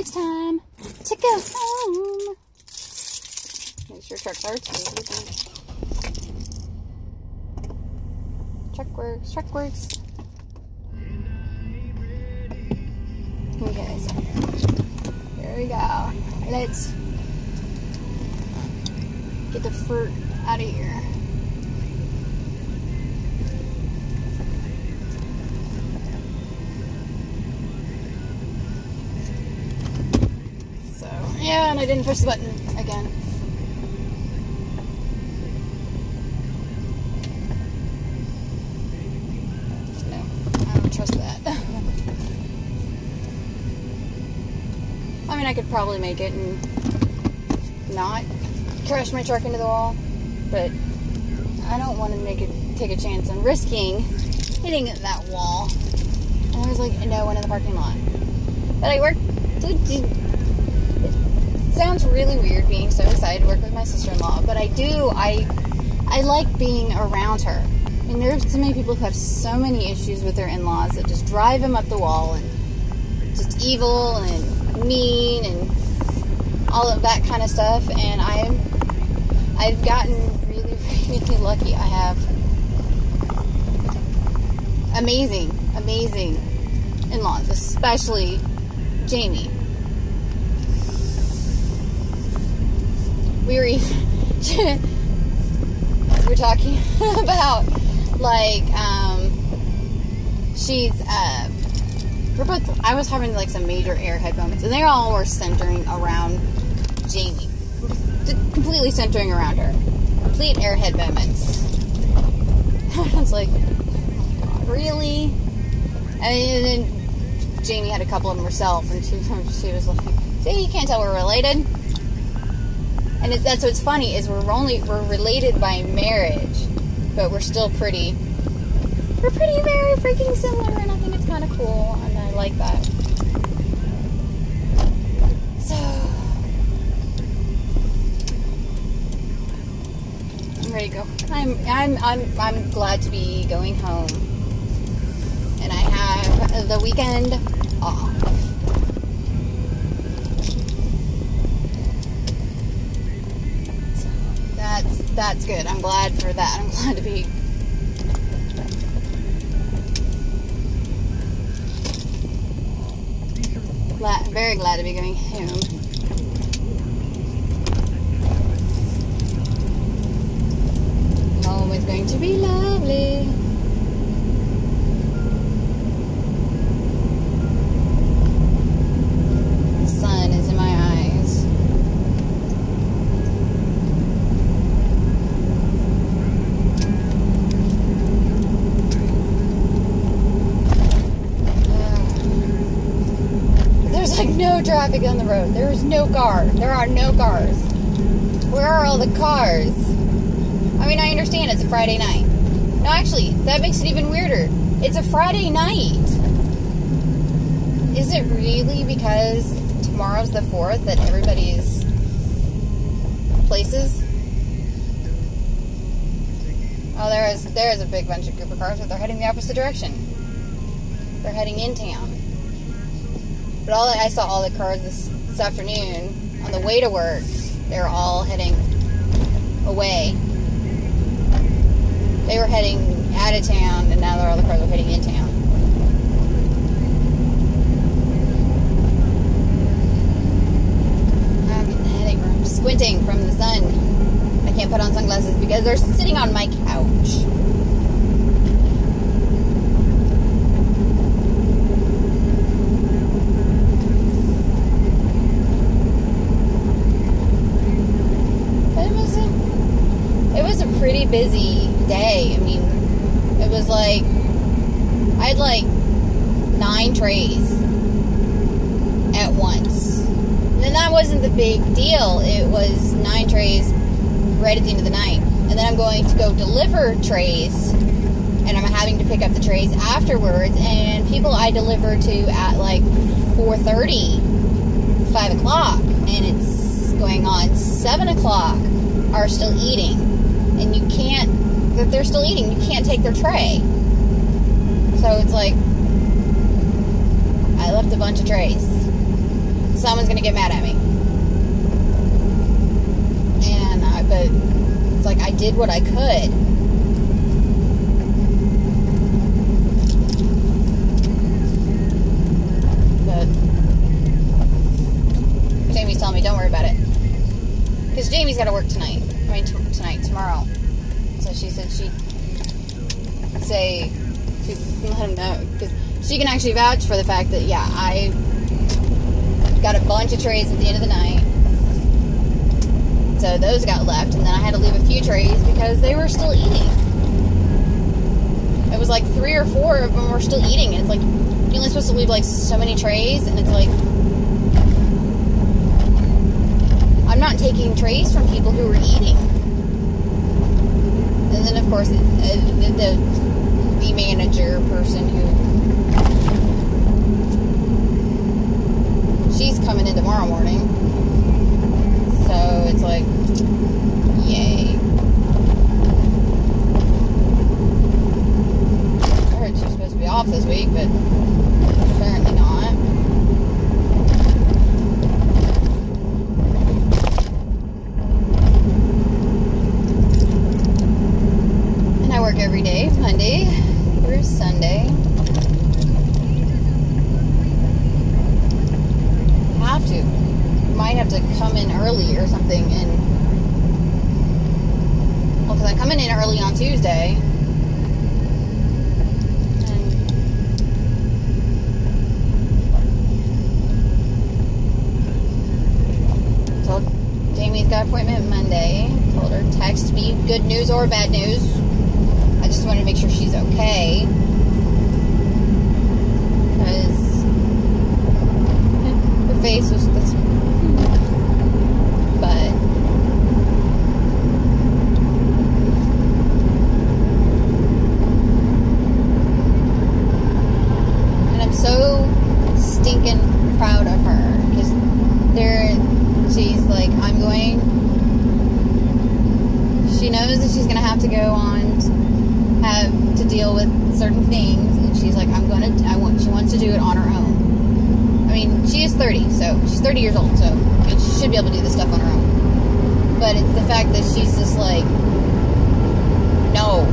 It's time to go home. Make sure truck starts. Truck works, truck works. Okay, so here we go. Let's get the fruit out of here. So, yeah, and I didn't push the button again. No, I don't trust that. I mean, I could probably make it and not crash my truck into the wall, but I don't want to take a chance on risking hitting that wall. And there was like no one in the parking lot. But I worked. It sounds really weird being so excited to work with my sister-in-law, but I do. I like being around her. I mean, there's so many people who have so many issues with their in-laws that just drive them up the wall and just evil and mean and all of that kind of stuff. And I've gotten really, really lucky. I have amazing in-laws, especially Jamie. We were talking about, like, I was having, like, some major airhead moments, and they all were centering around Jamie. Completely centering around her. Complete airhead moments. I was like, God, really? And then Jamie had a couple of them herself, and she was like, see, you can't tell we're related. And that's what's funny, is we're related by marriage, but we're still very freaking similar, and I think it's kind of cool, and I like that. So, I'm ready to go. I'm glad to be going home, and I have the weekend off. That's good. I'm glad for that. I'm glad to be very glad to be going home. Home is going to be lovely. The sun is in my eyes. No traffic on the road. There is no car. There are no cars. Where are all the cars? I mean, I understand it's a Friday night. No, actually, that makes it even weirder. It's a Friday night. Is it really because tomorrow's the 4th that everybody's places? Oh, there is a big bunch of group of cars, but they're heading the opposite direction. They're heading in town. But I saw all the cars this afternoon on the way to work. They were all heading away. They were heading out of town, and now all the cars are heading in town. I'm getting a headache from squinting from the sun. I can't put on sunglasses because they're sitting on my couch. Pretty busy day. I mean, it was like I had like 9 trays at once, and that wasn't the big deal. It was 9 trays right at the end of the night, and then I'm going to go deliver trays, and I'm having to pick up the trays afterwards, and people I deliver to at like 4:30, 5 o'clock, and it's going on 7 o'clock are still eating. And you can't, if they're still eating, you can't take their tray. So it's like, I left a bunch of trays. someone's gonna get mad at me. But it's like I did what I could. But Jamie's telling me, don't worry about it. Because Jamie's got to work tonight. I mean, tomorrow. So she said she'd let him know. Because she can actually vouch for the fact that, yeah, I got a bunch of trays at the end of the night. So those got left, and then I had to leave a few trays because they were still eating. It was like 3 or 4 of them were still eating, and it's like, you're only supposed to leave like so many trays, and it's like, I'm not taking trays from people who were eating. And then of course, the manager person she's coming in tomorrow morning. So it's like, yay. I heard she's supposed to be off this week, but apparently not. And I work every day, Monday through Sunday. Have to. Might have to come in early or something, and well, because I'm coming in early on Tuesday, and told Jamie's got an appointment Monday. Told her text me good news or bad news. I just wanted to make sure she's okay, because her face was this. But and I'm so stinking proud of her, because she's like, she knows that she's gonna have to go on have to deal with certain things, and she's like, she wants to do it on her own. I mean, she is 30, so she's 30 years old, so she should be able to do this stuff on her own. But it's the fact that she's just like, no.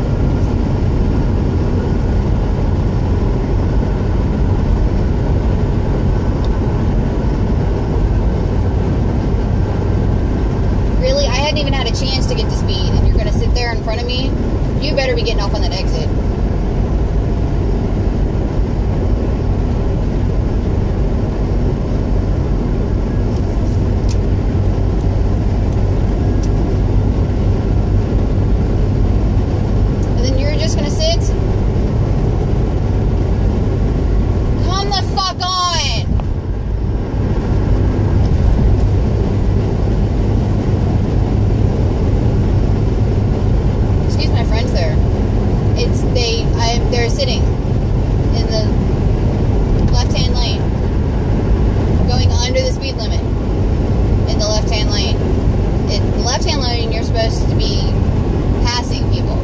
Really? I hadn't even had a chance to get to speed, and you're going to sit there in front of me? You better be getting off on that exit. They're sitting in the left-hand lane, going under the speed limit in the left-hand lane. In the left-hand lane, you're supposed to be passing people.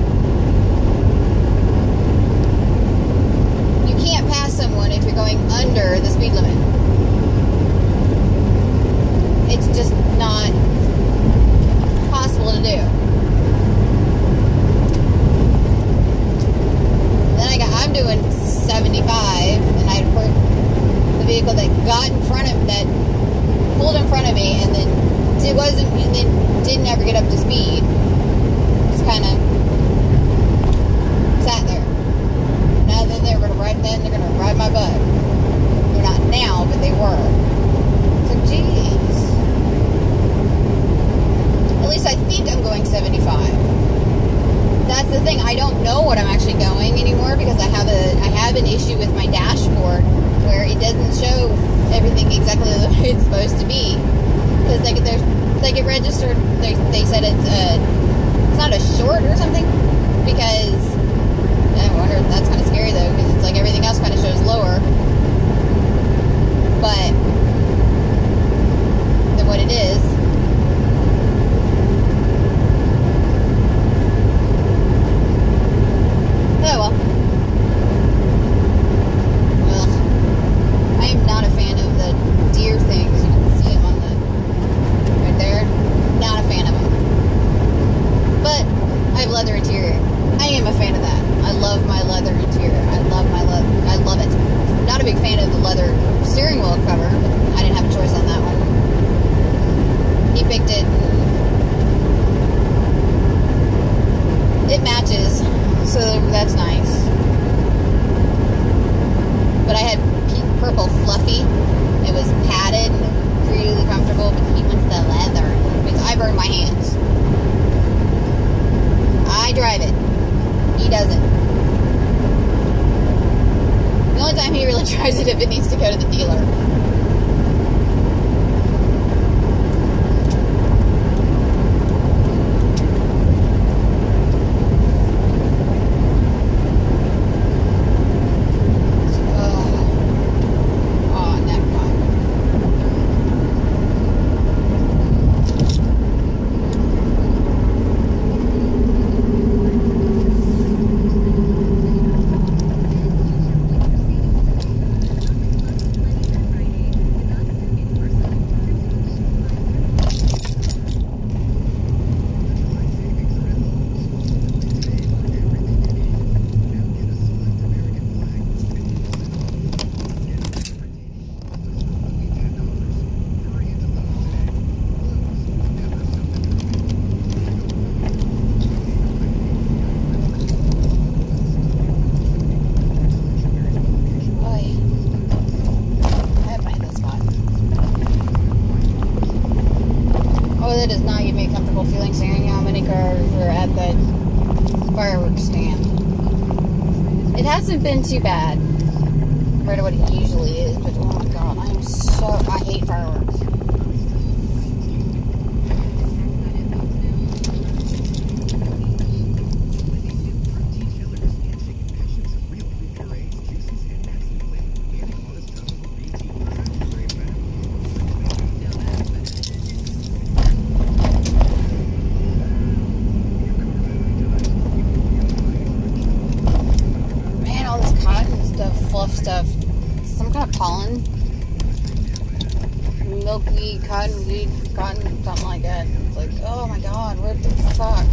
You can't pass someone if you're going under the speed limit. It's just not possible to do. I'm doing 75, and I had the vehicle that pulled in front of me, and then didn't ever get up to speed. Just kind of sat there. Now then they're gonna ride my butt. They're not now, but they were. So geez. At least I think I'm going 75. That's the thing. I don't know what I'm actually going anymore, because I have an issue with my dashboard where it doesn't show everything exactly the way it's supposed to be. Because they get registered. They said it's not a short or something, because I wonder if that's kind of scary though, because it's like everything else kind of shows lower, but than what it is. Oh well. I am not a fan of the deer things. other steering wheel cover. I didn't have a choice on that one. He picked it. It matches, so that's nice. But I had purple fluffy. It was padded and really comfortable, but he wants the leather. Because I burn my hands. I drive it. He doesn't. The only time he really drives it if it needs to go to the dealer. That does not give me a comfortable feeling seeing how many cars are at that fireworks stand. It hasn't been too bad compared to what it usually is, but oh my god, I hate fireworks. Fluff stuff, some kind of pollen, milkweed, cottonweed, something like that. It's like, oh my god, what the fuck?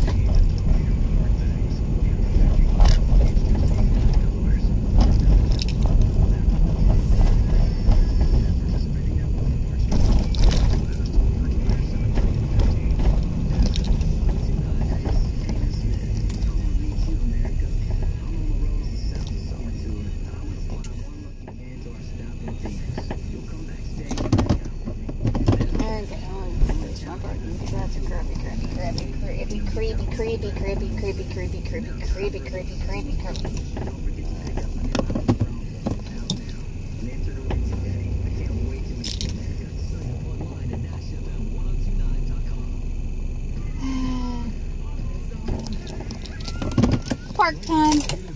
Creepy. Park time.